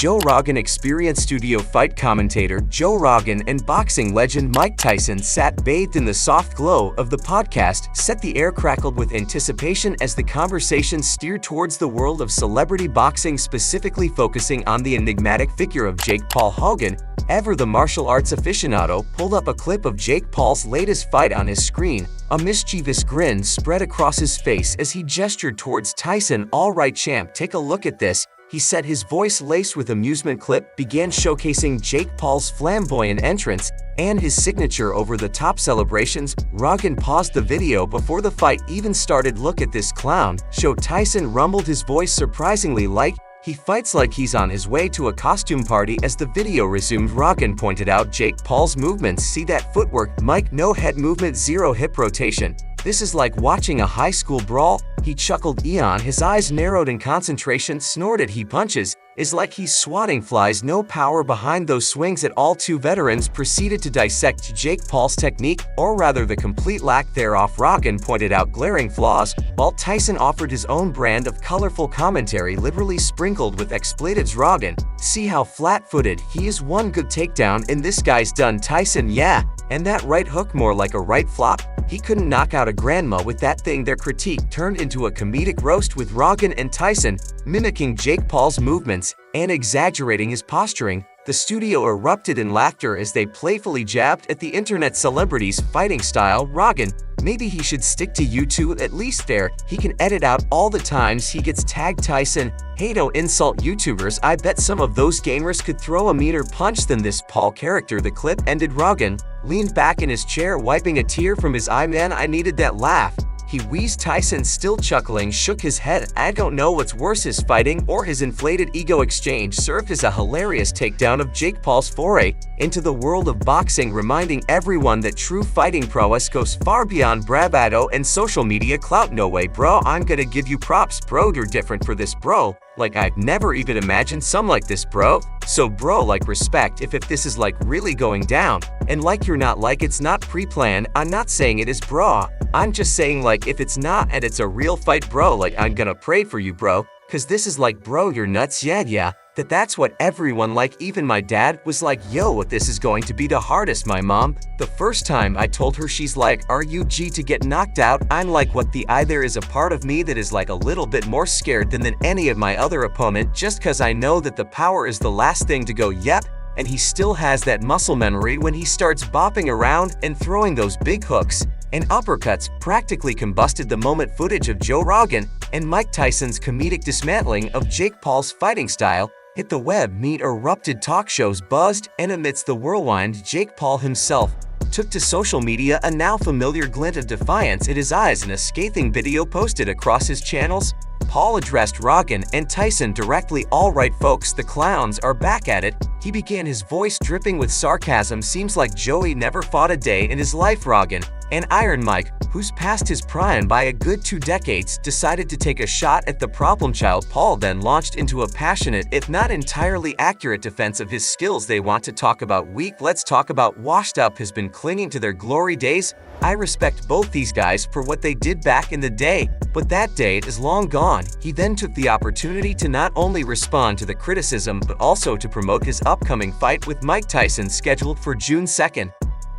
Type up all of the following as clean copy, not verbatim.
Joe Rogan Experience Studio fight commentator Joe Rogan and boxing legend Mike Tyson sat bathed in the soft glow of the podcast, set the air crackled with anticipation as the conversation steered towards the world of celebrity boxing, specifically focusing on the enigmatic figure of Jake Paul. Hogan, ever the martial arts aficionado, pulled up a clip of Jake Paul's latest fight on his screen. A mischievous grin spread across his face as he gestured towards Tyson. "All right, champ, take a look at this," he said, his voice laced with amusement. Clip began showcasing Jake Paul's flamboyant entrance and his signature over-the-top celebrations. Rogan paused the video before the fight even started. "Look at this clown show," Tyson rumbled, his voice surprisingly light. "He fights like he's on his way to a costume party." As the video resumed, Rogan pointed out Jake Paul's movements. "See that footwork, Mike? No head movement, zero hip rotation. This is like watching a high school brawl." He chuckled, Eon, his eyes narrowed in concentration. Snorted, "He punches is like he's swatting flies, no power behind those swings at all." Two veterans proceeded to dissect Jake Paul's technique, or rather the complete lack thereof. Rogan pointed out glaring flaws, while Tyson offered his own brand of colorful commentary, liberally sprinkled with expletives. Rogan, "See how flat-footed he is, one good takedown and this guy's done." Tyson, "Yeah, and that right hook more like a right flop. He couldn't knock out a grandma with that thing." Their critique turned into a comedic roast, with Rogan and Tyson mimicking Jake Paul's movements and exaggerating his posturing. The studio erupted in laughter as they playfully jabbed at the internet celebrity's fighting style. Rogan, "Maybe he should stick to YouTube, at least there he can edit out all the times he gets tagged." Tyson, "Hey, don't insult YouTubers. I bet some of those gamers could throw a meaner punch than this Paul character." The clip ended. Rogan leaned back in his chair, wiping a tear from his eye. "Man, I needed that laugh," he wheezed. Tyson, still chuckling, shook his head. "I don't know what's worse, his fighting or his inflated ego." Exchange served as a hilarious takedown of Jake Paul's foray into the world of boxing, reminding everyone that true fighting prowess goes far beyond bravado and social media clout. "No way, bro. I'm gonna give you props, bro. You're different for this, bro. Like, I've never even imagined some like this, bro. So, bro, like, respect if this is like really going down. And like, you're not like it's not pre-planned. I'm not saying it is, bro. I'm just saying, like, if it's not and it's a real fight, bro, like, I'm gonna pray for you, bro. Cause this is like, bro, you're nuts. Yeah. That's what everyone, like, even my dad was like, yo, this is going to be the hardest." My mom, the first time I told her, she's like, "Are you G to get knocked out?" I'm like, "What the I?" There is a part of me that is like a little bit more scared than any of my other opponent, just cause I know that the power is the last thing to go. Yep. And he still has that muscle memory when he starts bopping around and throwing those big hooks and uppercuts. Practically combusted the moment. Footage of Joe Rogan and Mike Tyson's comedic dismantling of Jake Paul's fighting style hit the web. Meet erupted, talk shows buzzed, and amidst the whirlwind, Jake Paul himself took to social media, a now familiar glint of defiance in his eyes in a scathing video posted across his channels. Paul addressed Rogan and Tyson directly. "All right, folks, the clowns are back at it," he began, his voice dripping with sarcasm. "Seems like Joey never fought a day in his life." Rogan and Iron Mike, who's past his prime by a good 2 decades, decided to take a shot at the problem child. Paul then launched into a passionate, if not entirely accurate, defense of his skills. "They want to talk about weak, let's talk about washed up, has been clinging to their glory days. I respect both these guys for what they did back in the day, but that day is long gone." He then took the opportunity to not only respond to the criticism but also to promote his upcoming fight with Mike Tyson, scheduled for June 2nd.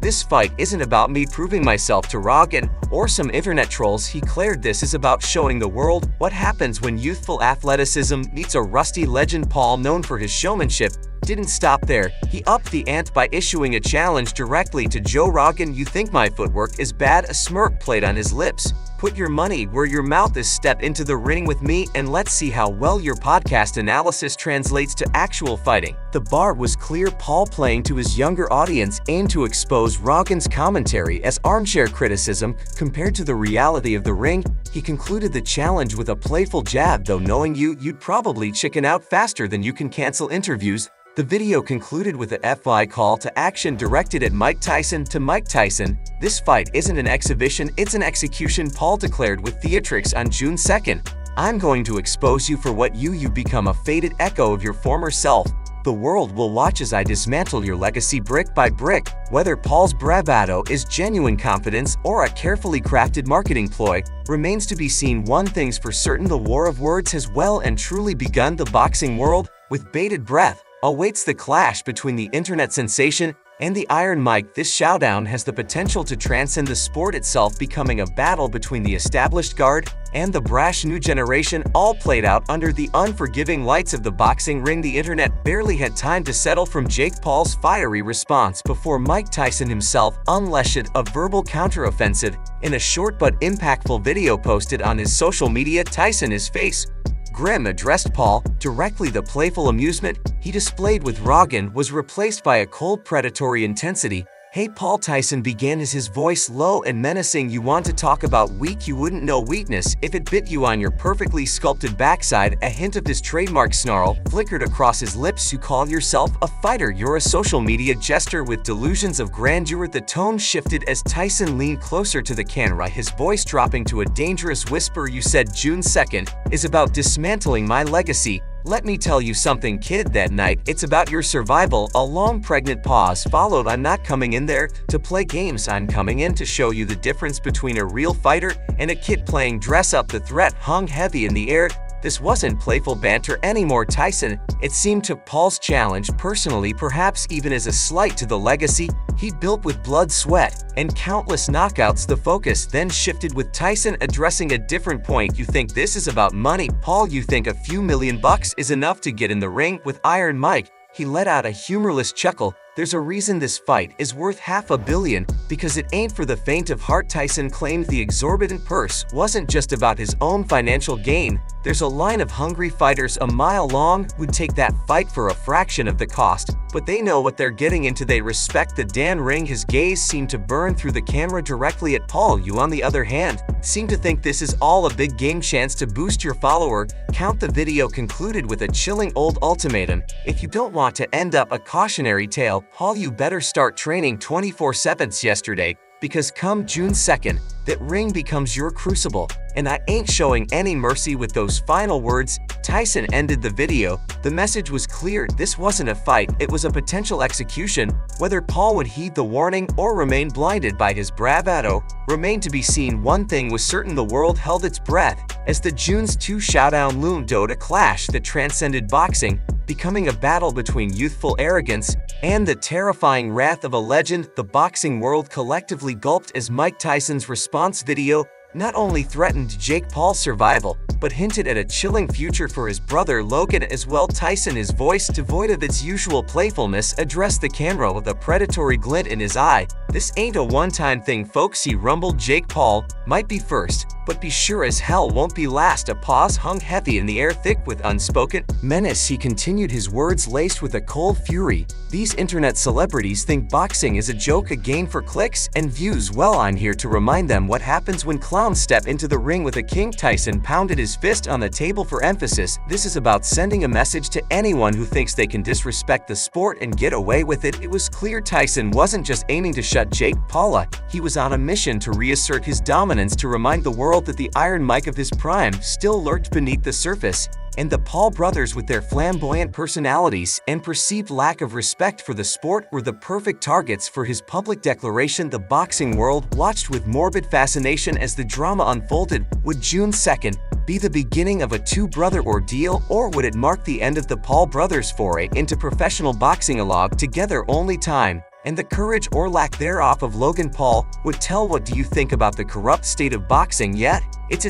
"This fight isn't about me proving myself to Rogan or some internet trolls," he declared. "This is about showing the world what happens when youthful athleticism meets a rusty legend." Paul, known for his showmanship, didn't stop there. He upped the ante by issuing a challenge directly to Joe Rogan. "You think my footwork is bad?" A smirk played on his lips. "Put your money where your mouth is. Step into the ring with me and let's see how well your podcast analysis translates to actual fighting." The bar was clear. Paul, playing to his younger audience, aimed to expose Rogan's commentary as armchair criticism compared to the reality of the ring. He concluded the challenge with a playful jab, "Though knowing you'd probably chicken out faster than you can cancel interviews." The video concluded with a FI call to action directed at Mike Tyson. To Mike Tyson, "This fight isn't an exhibition, it's an execution," Paul declared with theatrics. "On June 2nd, I'm going to expose you for what you become, a faded echo of your former self. The world will watch as I dismantle your legacy brick by brick." Whether Paul's bravado is genuine confidence or a carefully crafted marketing ploy remains to be seen. One thing's for certain, the war of words has well and truly begun. The boxing world with bated breath, awaits the clash between the internet sensation and the Iron Mike. This showdown has the potential to transcend the sport itself, becoming a battle between the established guard and the brash new generation, all played out under the unforgiving lights of the boxing ring. The internet barely had time to settle from Jake Paul's fiery response before Mike Tyson himself unleashed a verbal counteroffensive in a short but impactful video posted on his social media. Tyson, his face grim, addressed Paul directly. The playful amusement he displayed with Rogan was replaced by a cold, predatory intensity. "Hey Paul," Tyson began, his voice low and menacing. "You want to talk about weak? You wouldn't know weakness if it bit you on your perfectly sculpted backside." A hint of his trademark snarl flickered across his lips. "You call yourself a fighter? You're a social media jester with delusions of grandeur." The tone shifted as Tyson leaned closer to the camera, his voice dropping to a dangerous whisper. "You said June 2nd is about dismantling my legacy. Let me tell you something, kid. That night, it's about your survival." A long, pregnant pause followed. "I'm not coming in there to play games. I'm coming in to show you the difference between a real fighter and a kid playing dress up." The threat hung heavy in the air. This wasn't playful banter anymore. Tyson, it seemed, took Paul's challenge personally, perhaps even as a slight to the legacy he'd built with blood, sweat, and countless knockouts. The focus then shifted, with Tyson addressing a different point. "You think this is about money, Paul? You think a few $1,000,000 is enough to get in the ring with Iron Mike?" He let out a humorless chuckle. "There's a reason this fight is worth $500 million, because it ain't for the faint of heart." Tyson claimed the exorbitant purse wasn't just about his own financial gain. "There's a line of hungry fighters a mile long who'd take that fight for a fraction of the cost, but they know what they're getting into. They respect the damn ring." His gaze seemed to burn through the camera directly at Paul. "You, on the other hand, seem to think this is all a big game, chance to boost your follower count." The video concluded with a chilling old ultimatum: "If you don't want to end up a cautionary tale, Paul, you better start training 24/7 yesterday, because come June 2nd, that ring becomes your crucible, and I ain't showing any mercy." With those final words, Tyson ended the video. The message was clear. This wasn't a fight, it was a potential execution. Whether Paul would heed the warning or remain blinded by his bravado remained to be seen. One thing was certain: the world held its breath as the June 2 showdown loomed. A clash that transcended boxing, becoming a battle between youthful arrogance and the terrifying wrath of a legend. The boxing world collectively gulped as Mike Tyson's response video not only threatened Jake Paul's survival, but hinted at a chilling future for his brother Logan as well. Tyson, his voice devoid of its usual playfulness, addressed the camera with a predatory glint in his eye. "This ain't a one-time thing, folks," he rumbled. "Jake Paul might be first, but be sure as hell won't be last." A pause hung heavy in the air, thick with unspoken menace. He continued, his words laced with a cold fury. "These internet celebrities think boxing is a joke, a game for clicks and views. Well, I'm here to remind them what happens when clowns step into the ring with a king." Tyson pounded his fist on the table for emphasis. "This is about sending a message to anyone who thinks they can disrespect the sport and get away with it." It was clear Tyson wasn't just aiming to shut Jake Paul up. He was on a mission to reassert his dominance, to remind the world that the Iron Mike of his prime still lurked beneath the surface. And the Paul brothers, with their flamboyant personalities and perceived lack of respect for the sport, were the perfect targets for his public declaration. The boxing world watched with morbid fascination as the drama unfolded. Would June 2nd be the beginning of a two-brother ordeal, or would it mark the end of the Paul brothers' foray into professional boxing? Along together, only time and the courage, or lack thereof, of Logan Paul would tell. What do you think about the corrupt state of boxing yet? It's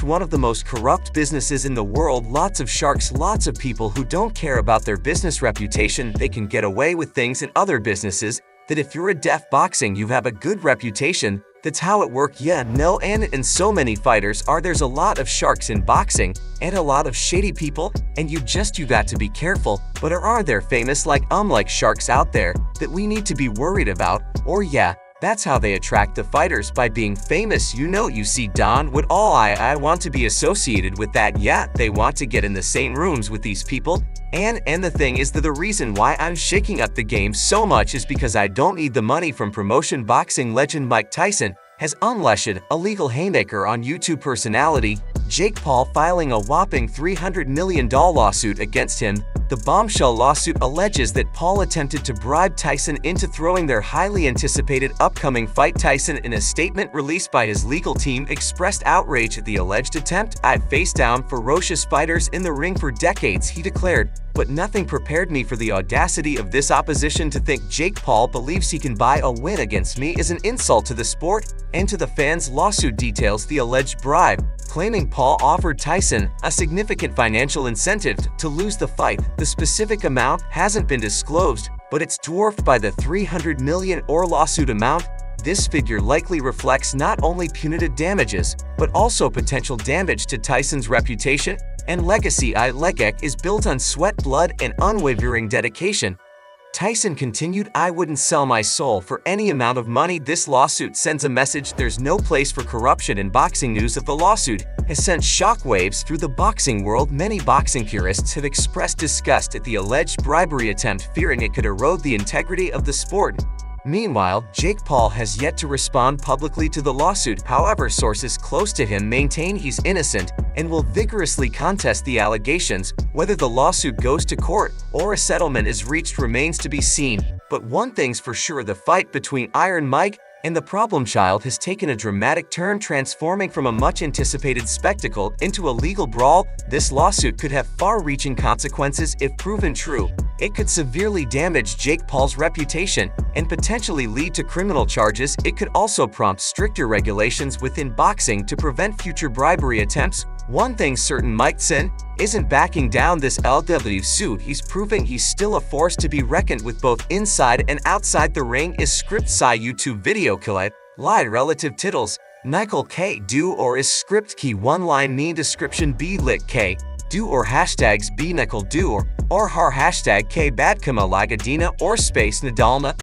one of the most corrupt businesses in the world. Lots of sharks, lots of people who don't care about their business reputation. They can get away with things in other businesses that if you're a deaf boxing, you have a good reputation. That's how it works. Yeah, no, and so many fighters are. There's a lot of sharks in boxing and a lot of shady people, and you got to be careful. But are there famous like sharks out there that we need to be worried about? Or yeah, that's how they attract the fighters, by being famous. You see, Don, would all I want to be associated with that. Yeah, they want to get in the same rooms with these people. And the thing is that the reason why I'm shaking up the game so much is because I don't need the money from promotion." Boxing legend Mike Tyson has unleashed a legal haymaker on YouTube personality Jake Paul, filing a whopping $300 million lawsuit against him The bombshell lawsuit alleges that Paul attempted to bribe Tyson into throwing their highly anticipated upcoming fight. Tyson, in a statement released by his legal team, expressed outrage at the alleged attempt. "I've faced down ferocious fighters in the ring for decades," he declared, "but nothing prepared me for the audacity of this opposition. To think Jake Paul believes he can buy a win against me is an insult to the sport and to the fans." Lawsuit details the alleged bribe, claiming Paul offered Tyson a significant financial incentive to lose the fight. The specific amount hasn't been disclosed, but it's dwarfed by the $300 million lawsuit amount. This figure likely reflects not only punitive damages, but also potential damage to Tyson's reputation and legacy. Alleging is built on sweat, blood, and unwavering dedication. Tyson continued, "I wouldn't sell my soul for any amount of money." This lawsuit sends a message there's no place for corruption in boxing. News of the lawsuit has sent shockwaves through the boxing world. Many boxing purists have expressed disgust at the alleged bribery attempt, fearing it could erode the integrity of the sport. Meanwhile, Jake Paul has yet to respond publicly to the lawsuit. However, sources close to him maintain he's innocent and will vigorously contest the allegations. Whether the lawsuit goes to court or a settlement is reached remains to be seen. But one thing's for sure, the fight between Iron Mike and the problem child has taken a dramatic turn, transforming from a much-anticipated spectacle into a legal brawl. This lawsuit could have far-reaching consequences if proven true. It could severely damage Jake Paul's reputation and potentially lead to criminal charges. It could also prompt stricter regulations within boxing to prevent future bribery attempts. One thing's certain, Mike Tyson isn't backing down this LW suit. He's proving he's still a force to be reckoned with both inside and outside the ring. Is script Psy YouTube video killet lie relative titles Nickel K do or is script key one line mean description B lit K do or hashtags B nickel do or har hashtag K bad kama lagadina or space nadalna.